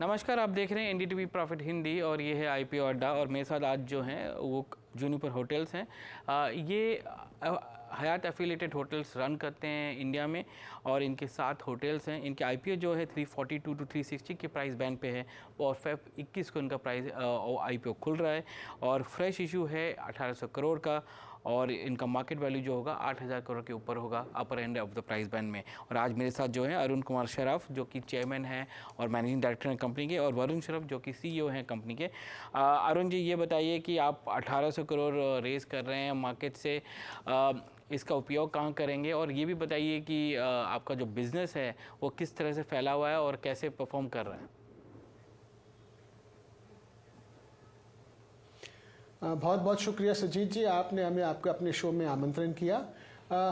नमस्कार, आप देख रहे हैं एनडीटीवी प्रॉफिट हिंदी और ये है आईपीओ अड्डा। और मेरे साथ आज जो हैं वो जूनिपर होटल्स हैं। ये हयात एफिलिएटेड होटल्स रन करते हैं इंडिया में और इनके 7 होटल्स हैं। इनके आईपीओ जो है 342 टू 360 के प्राइस बैंड पे है और फेब 21 को इनका प्राइस आईपीओ खुल रहा है और फ्रेश इशू है 1800 करोड़ का और इनका मार्केट वैल्यू जो होगा 8000 करोड़ के ऊपर होगा upper end of the price band में। और आज मेरे साथ जो है अरुण कुमार शराफ जो कि चेयरमैन हैं और मैनेजिंग डायरेक्टर हैं कंपनी के, और वरुण शराफ जो कि सीईओ हैं कंपनी के। अरुण जी, ये बताइए कि आप 1800 करोड़ रेज़ कर रहे हैं मार्केट से, इसका उपयोग कहाँ करेंगे, और ये भी बताइए कि आपका जो बिज़नेस है वो किस तरह से फैला हुआ है और कैसे परफॉर्म कर रहा है। बहुत बहुत शुक्रिया सजीत जी, आपने हमें आपके अपने शो में आमंत्रण किया।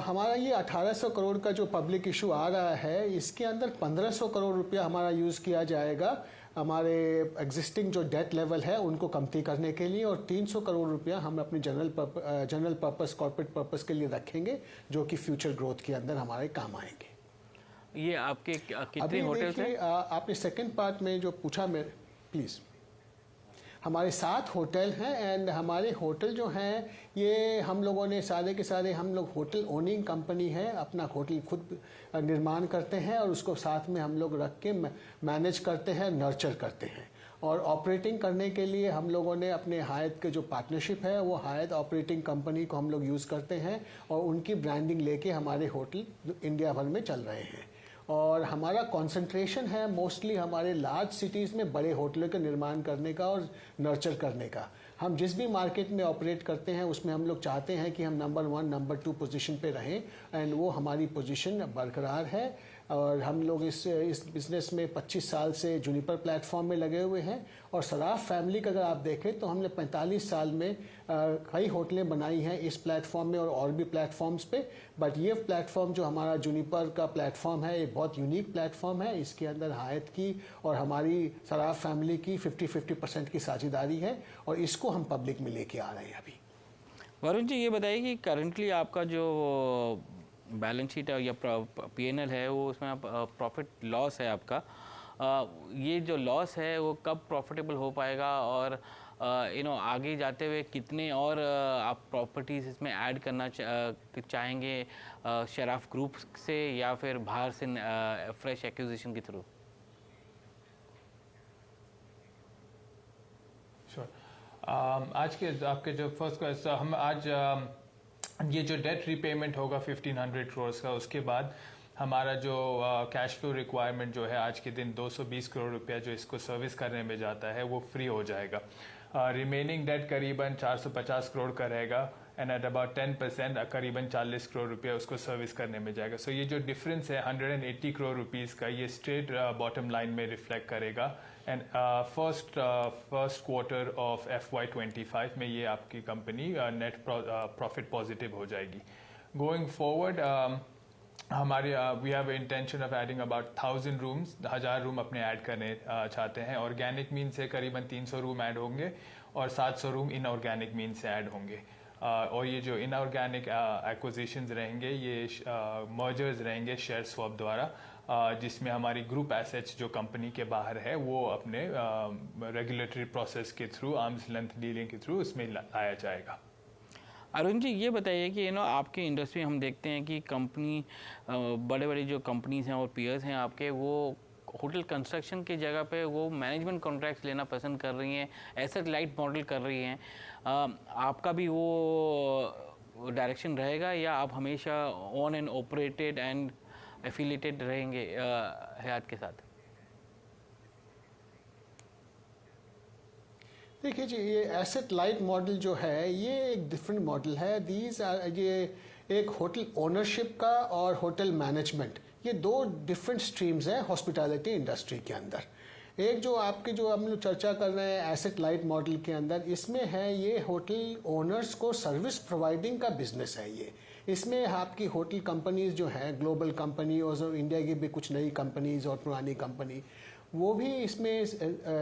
हमारा ये 1800 करोड़ का जो पब्लिक इशू आ रहा है, इसके अंदर 1500 करोड़ रुपया हमारा यूज़ किया जाएगा हमारे एग्जिस्टिंग जो डेट लेवल है उनको कमती करने के लिए, और 300 करोड़ रुपया हम अपने जनरल पर्पस कॉर्पोरेट पर्पस के लिए रखेंगे जो कि फ्यूचर ग्रोथ के अंदर हमारे काम आएंगे। ये आपके कितने होटल्स हैं? आपने सेकंड पार्ट में जो पूछा मेरे, प्लीज़, हमारे 7 होटल हैं एंड हमारे होटल जो हैं ये हम लोगों ने सारे के सारे, हम लोग होटल ओनिंग कंपनी है, अपना होटल खुद निर्माण करते हैं और उसको साथ में हम लोग रख के मैनेज करते हैं, नर्चर करते हैं। और ऑपरेटिंग करने के लिए हम लोगों ने अपने हायत के जो पार्टनरशिप है वो हायत ऑपरेटिंग कंपनी को हम लोग यूज़ करते हैं और उनकी ब्रांडिंग लेके हमारे होटल इंडिया भर में चल रहे हैं। और हमारा कंसंट्रेशन है मोस्टली हमारे लार्ज सिटीज़ में बड़े होटलों के निर्माण करने का और नर्चर करने का। हम जिस भी मार्केट में ऑपरेट करते हैं उसमें हम लोग चाहते हैं कि हम नंबर 1 नंबर 2 पोजीशन पे रहें एंड वो हमारी पोजीशन बरकरार है। और हम लोग इस बिज़नेस में 25 साल से जूनिपर प्लेटफॉर्म में लगे हुए हैं। और सराफ फैमिली का अगर आप देखें तो हमने 45 साल में कई होटलें बनाई हैं इस प्लेटफॉर्म में और भी प्लेटफॉर्म्स पे। बट ये प्लेटफॉर्म जो हमारा जूनिपर का प्लेटफॉर्म है, ये बहुत यूनिक प्लेटफॉर्म है। इसके अंदर हायत की और हमारी सराफ फैमिली की 50-50% की साझेदारी है और इसको हम पब्लिक में लेके आ रहे हैं अभी। वरुण जी, ये बताइए कि करंटली आपका जो बैलेंस शीट है या पीएनएल है वो उसमें आप प्रॉफिट लॉस है आपका, ये जो लॉस है वो कब प्रॉफिटेबल हो पाएगा, और आगे जाते हुए कितने और आप प्रॉपर्टीज़ इसमें ऐड करना चाहेंगे शराफ ग्रुप से या फिर बाहर से फ्रेश एक्विजिशन के थ्रू? आज के आपके जो फर्स्ट क्वेश्चन, हम आज ये जो डेट रीपेमेंट होगा 1500 करोड़ का, उसके बाद हमारा जो कैश फ्लो रिक्वायरमेंट जो है आज के दिन 220 करोड़ रुपया जो इसको सर्विस करने में जाता है वो फ्री हो जाएगा। रिमेनिंग डेट करीबन 450 करोड़ का रहेगा एंड एट अबाउट 10% करीबन 40 करोड़ रुपया उसको सर्विस करने में जाएगा। सो ये जो डिफरेंस है 180 करोड़ रुपीज़ का, ये स्ट्रेट बॉटम लाइन में रिफ्लेक्ट करेगा and first quarter of FY25 में ये आपकी कंपनी नेट प्रॉफिट पॉजिटिव हो जाएगी। गोइंग फॉरवर्ड हमारे we have intention of adding about 1000 rooms, 1000 room अपने ऐड करने चाहते हैं। ऑर्गेनिक मीन से करीबन 300 रूम ऐड होंगे और 700 रूम इनऑर्गेनिक मीन से ऐड होंगे। और ये जो इनऑर्गेनिक एक्विजिशंस रहेंगे ये मर्जर्स रहेंगे शेयर स्वैप द्वारा, जिसमें हमारी ग्रुप एसेट्स जो कंपनी के बाहर है वो अपने रेगुलेटरी प्रोसेस के थ्रू, आर्म्स लेंथ डीलिंग के थ्रू उसमें लाया जाएगा। अरुण जी, ये बताइए कि आपके इंडस्ट्री हम देखते हैं कि कंपनी बड़े बड़े जो कंपनीज हैं और पीयर्स हैं आपके, वो होटल कंस्ट्रक्शन की जगह पे वो मैनेजमेंट कॉन्ट्रैक्ट्स लेना पसंद कर रही हैं, एसेट लाइट मॉडल कर रही हैं। आपका भी वो डायरेक्शन रहेगा या आप हमेशा on and operated and affiliated रहेंगे हयात के साथ? देखिए जी, ये एसेट लाइट मॉडल जो है ये एक डिफरेंट मॉडल है। ये एक होटल ओनरशिप का और होटल मैनेजमेंट, ये 2 डिफरेंट स्ट्रीम्स हैं हॉस्पिटैलिटी इंडस्ट्री के अंदर। एक जो आपके जो हम लोग चर्चा कर रहे हैं एसेट लाइट मॉडल के अंदर, इसमें है ये होटल ओनर्स को सर्विस प्रोवाइडिंग का बिजनेस है। ये इसमें आपकी होटल कंपनीज जो हैं, ग्लोबल कंपनी और इंडिया की भी कुछ नई कंपनीज और पुरानी कंपनी, वो भी इसमें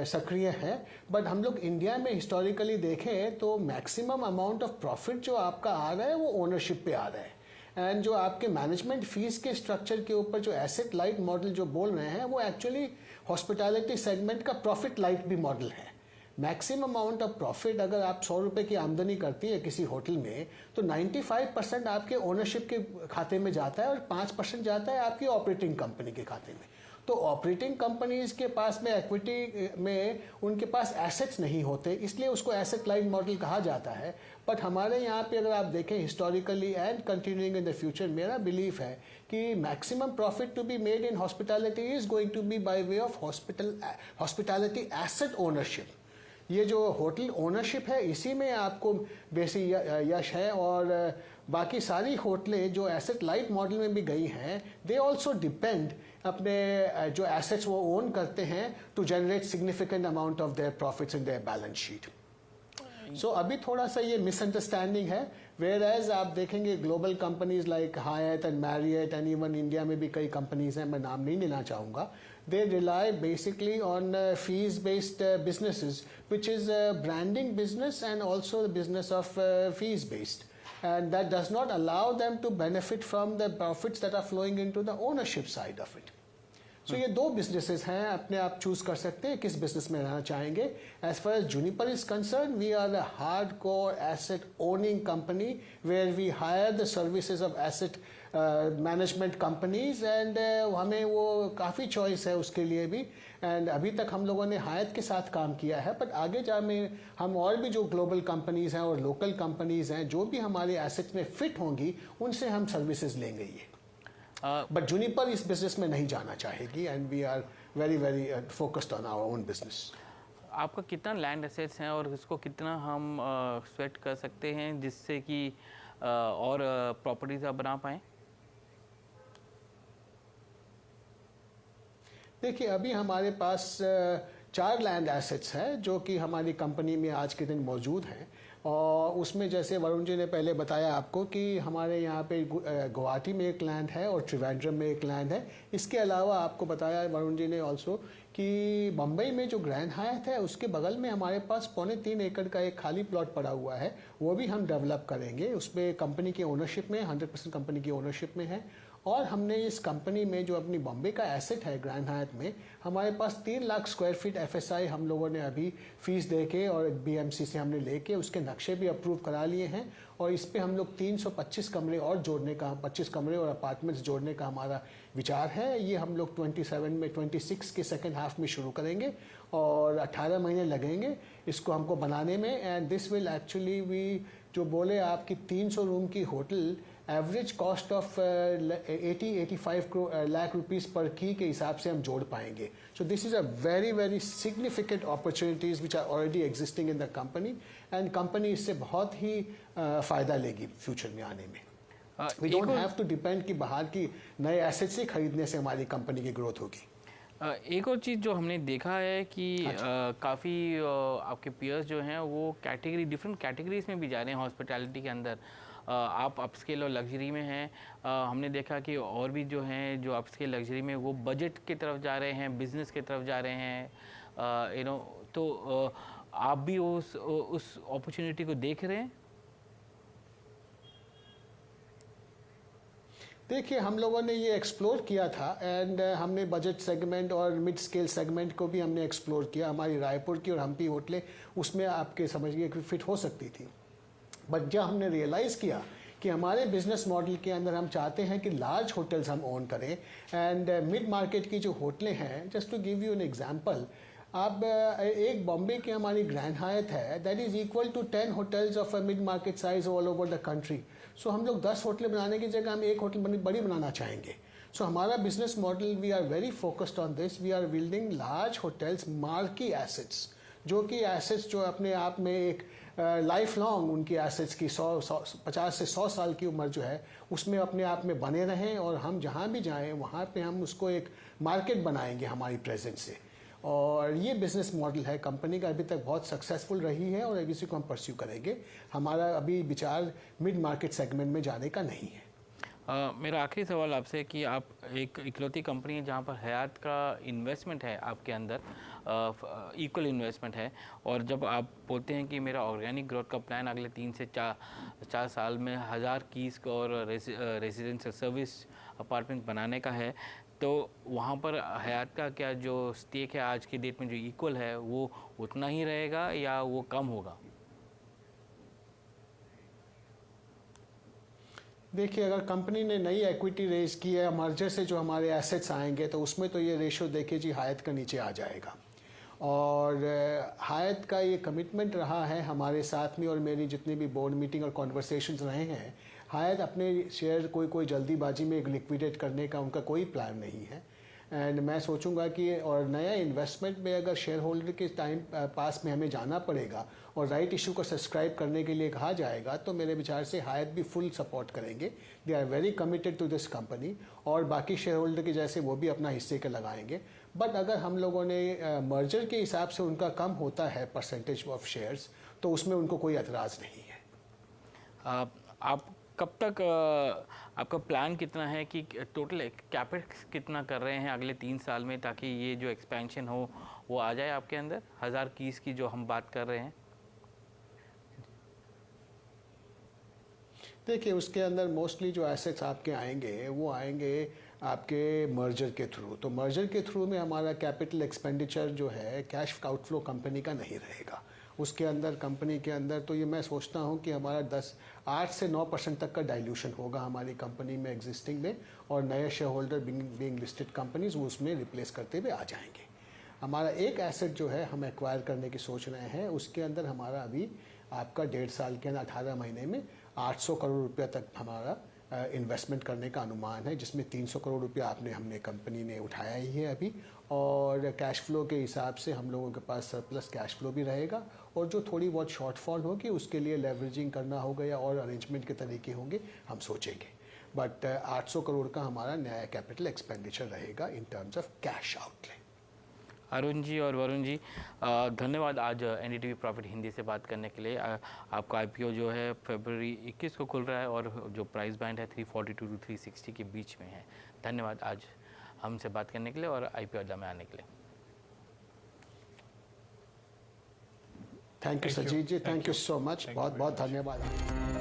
सक्रिय है। बट हम लोग इंडिया में हिस्टोरिकली देखें तो मैक्सिमम अमाउंट ऑफ प्रॉफिट जो आपका आ रहा है वो ओनरशिप पे आ रहा है। एंड जो आपके मैनेजमेंट फीस के स्ट्रक्चर के ऊपर जो एसेट लाइट मॉडल जो बोल रहे हैं वो एक्चुअली हॉस्पिटैलिटी सेगमेंट का प्रॉफिट लाइट भी मॉडल है। मैक्सिमम अमाउंट ऑफ प्रॉफिट अगर आप 100 रुपये की आमदनी करती है किसी होटल में, तो 95% आपके ओनरशिप के खाते में जाता है और 5% जाता है आपकी ऑपरेटिंग कंपनी के खाते में। तो ऑपरेटिंग कंपनीज के पास में इक्विटी में उनके पास एसेट्स नहीं होते, इसलिए उसको एसेट लाइट मॉडल कहा जाता है। बट हमारे यहाँ पे अगर आप देखें historically and continuing in the future, मेरा बिलीफ है कि maximum profit to be made in hospitality is going to be by way of hospitality asset ownership. ये जो होटल ओनरशिप है इसी में आपको बेसी यश है। और बाकी सारी होटलें जो एसेट लाइट मॉडल में भी गई हैं, दे ऑल्सो डिपेंड अपने जो एसेट्स वो ओन करते हैं to generate significant amount of their profits in their balance sheet. So अभी थोड़ा सा ये मिसअंडरस्टैंडिंग है। वेयर एज आप देखेंगे global companies like Hyatt and Marriott and even India में भी कई कंपनीज हैं, मैं नाम नहीं लेना चाहूँगा, they rely basically on fees-based businesses, which is a branding business and also the business of fees-based. And that does not allow them to benefit from the profits that are flowing into the ownership side of it. So ये दो businesses हैं, अपने आप choose कर सकते हैं किस business में रहना चाहेंगे. As far as Juniper is concerned, we are a hardcore asset owning company where we hire the services of asset management companies and हमें वो काफ़ी चॉइस है उसके लिए भी। एंड अभी तक हम लोगों ने हायत के साथ काम किया है, बट आगे जा में हम और भी जो ग्लोबल कंपनीज हैं और लोकल कंपनीज हैं जो भी हमारे एसेट्स में फिट होंगी उनसे हम सर्विसेज लेंगे ये। बट जूनिपर इस बिजनेस में नहीं जाना चाहेगी and we are very very focused on our own business. आपका कितना लैंड एसेट्स हैं और इसको कितना हम स्वेट कर सकते हैं जिससे कि और प्रॉपर्टीज आप बना पाएँ? देखिए अभी हमारे पास 4 लैंड एसेट्स हैं जो कि हमारी कंपनी में आज के दिन मौजूद हैं। और उसमें जैसे वरुण जी ने पहले बताया आपको कि हमारे यहाँ पे गुवाहाटी में एक लैंड है और त्रिवेंद्रम में एक लैंड है। इसके अलावा आपको बताया वरुण जी ने ऑल्सो कि बम्बई में जो ग्रैंड हायत है उसके बगल में हमारे पास 3.25 एकड़ का एक खाली प्लॉट पड़ा हुआ है, वो भी हम डेवलप करेंगे। उसमें कंपनी की ओनरशिप में 100% कंपनी की ओनरशिप में है। और हमने इस कंपनी में जो अपनी बॉम्बे का एसेट है ग्रैंड हायत में, हमारे पास 3 लाख स्क्वायर फीट FSI हम लोगों ने अभी फीस दे के और BMC से हमने लेके उसके नक्शे भी अप्रूव करा लिए हैं। और इस पे हम लोग 325 कमरे और जोड़ने का, 25 कमरे और अपार्टमेंट्स जोड़ने का हमारा विचार है। ये हम लोग 26 के सेकेंड हाफ में शुरू करेंगे और 18 महीने लगेंगे इसको हमको बनाने में। And this will actually we जो बोले आपकी 300 रूम की hotel average cost of 80-85 lakh rupees पर की के हिसाब से हम जोड़ पाएंगे। So this is a very very significant opportunities which are already existing in the company and company इससे बहुत ही फ़ायदा लेगी फ्यूचर में आने में। We don't have to depend कि बाहर की नए एसेट्स ही खरीदने से हमारी कंपनी की ग्रोथ होगी। एक और चीज़ जो हमने देखा है कि काफ़ी आपके पीयर्स जो हैं वो डिफरेंट कैटेगरीज में भी जा रहे हैं हॉस्पिटैलिटी के अंदर। आप अपस्केल और लग्जरी में हैं। हमने देखा कि और भी जो हैं जो अपस्केल लग्जरी में वो बजट की तरफ जा रहे हैं, बिजनेस की तरफ जा रहे हैं, तो आप भी उस अपॉर्चुनिटी को देख रहे हैं? देखिए हम लोगों ने ये एक्सप्लोर किया था एंड हमने बजट सेगमेंट और मिड स्केल सेगमेंट को भी हमने एक्सप्लोर किया। हमारी रायपुर की और हम्पी होटलें उसमें आपके समझिए कि फिट हो सकती थी। बट जब हमने रियलाइज़ किया कि हमारे बिजनेस मॉडल के अंदर हम चाहते हैं कि लार्ज होटल्स हम ओन करें एंड मिड मार्केट की जो होटलें हैं, just to give you an example, आप एक बॉम्बे की हमारी ग्रैंड हायत है that is equal to 10 hotels of a mid market size all over the country. So हम लोग 10 होटलें बनाने की जगह हम एक होटल बड़ी बनाना चाहेंगे। सो हमारा business model we are very focused on this. We are building large hotels, marquee assets, जो कि एसेट्स जो अपने आप में एक लाइफ लॉन्ग उनकी एसेट्स की 50 से 100 साल की उम्र जो है उसमें अपने आप में बने रहें और हम जहाँ भी जाएं वहाँ पे हम उसको एक मार्केट बनाएंगे हमारी प्रेजेंस से। और ये बिज़नेस मॉडल है कंपनी का, अभी तक बहुत सक्सेसफुल रही है और इसी को हम परस्यू करेंगे। हमारा अभी विचार मिड मार्केट सेगमेंट में जाने का नहीं है। मेरा आखिरी सवाल आपसे कि आप एक इकलौती कंपनी है जहाँ पर हयात का इन्वेस्टमेंट है आपके अंदर, इक्वल इन्वेस्टमेंट है, और जब आप बोलते हैं कि मेरा ऑर्गेनिक ग्रोथ का प्लान अगले 3 से 4 साल में 1000 कीज और रेजिडेंशियल सर्विस अपार्टमेंट बनाने का है, तो वहाँ पर हयात का क्या जो स्टेक है आज की डेट में जो इक्वल है वो उतना ही रहेगा या वो कम होगा? देखिए, अगर कंपनी ने नई इक्विटी रेज की है मर्जर से जो हमारे एसेट्स आएंगे तो उसमें तो ये रेशो देखिए जी हयात का नीचे आ जाएगा। और हयात का ये कमिटमेंट रहा है हमारे साथ में, और मेरी जितनी भी बोर्ड मीटिंग और कॉन्वर्सेशंस रहे हैं, हयात अपने शेयर कोई जल्दीबाजी में लिक्विडेट करने का उनका कोई प्लान नहीं है। एंड मैं सोचूंगा कि और नया इन्वेस्टमेंट में अगर शेयर होल्डर के टाइम पास में हमें जाना पड़ेगा और राइट इशू को सब्सक्राइब करने के लिए कहा जाएगा तो मेरे विचार से हयात भी फुल सपोर्ट करेंगे। They are very committed to this company, और बाकी शेयर होल्डर के जैसे वो भी अपना हिस्से के लगाएंगे। बट अगर हम लोगों ने मर्जर के हिसाब से उनका कम होता है परसेंटेज ऑफ शेयर्स तो उसमें उनको कोई एतराज़ नहीं है। आप कब तक आपका प्लान कितना है कि टोटल कैपेक्स कितना कर रहे हैं अगले 3 साल में, ताकि ये जो एक्सपेंशन हो वो आ जाए आपके अंदर 1000 कीज़ की जो हम बात कर रहे हैं? देखिए, उसके अंदर मोस्टली जो एसेट्स आपके आएंगे वो आएंगे आपके मर्जर के थ्रू। तो मर्जर के थ्रू में हमारा कैपिटल एक्सपेंडिचर जो है कैश आउटफ्लो कंपनी का नहीं रहेगा। उसके अंदर कंपनी के अंदर तो ये मैं सोचता हूँ कि हमारा 8 से 9% तक का डाइल्यूशन होगा हमारी कंपनी में एग्जिस्टिंग में, और नए share holder being listed companies वो उसमें रिप्लेस करते हुए आ जाएंगे। हमारा एक एसेट जो है हम एक्वायर करने की सोच रहे हैं, उसके अंदर हमारा अभी आपका 1.5 साल के अंदर 18 महीने में 800 करोड़ रुपया तक हमारा इन्वेस्टमेंट करने का अनुमान है, जिसमें 300 करोड़ रुपया हमने कंपनी ने उठाया ही है अभी। और कैश फ्लो के हिसाब से हम लोगों के पास सरप्लस कैश फ्लो भी रहेगा, और जो थोड़ी बहुत शॉर्टफॉल होगी उसके लिए लेवरेजिंग करना होगा या और अरेंजमेंट के तरीके होंगे हम सोचेंगे। बट 800 करोड़ का हमारा नया कैपिटल एक्सपेंडिचर रहेगा in terms of cash outlay. Arun ji और वरुण जी, धन्यवाद आज एनडीटीवी प्रॉफिट हिंदी से बात करने के लिए। आपका आईपीओ जो है फरवरी 21 को खुल रहा है और जो प्राइस बैंड है 342 टू 360 के बीच में है। धन्यवाद आज हमसे बात करने के लिए और आईपीओ अड्डा में आने के लिए। Thank you Sajit ji, thank you so much, बहुत बहुत धन्यवाद।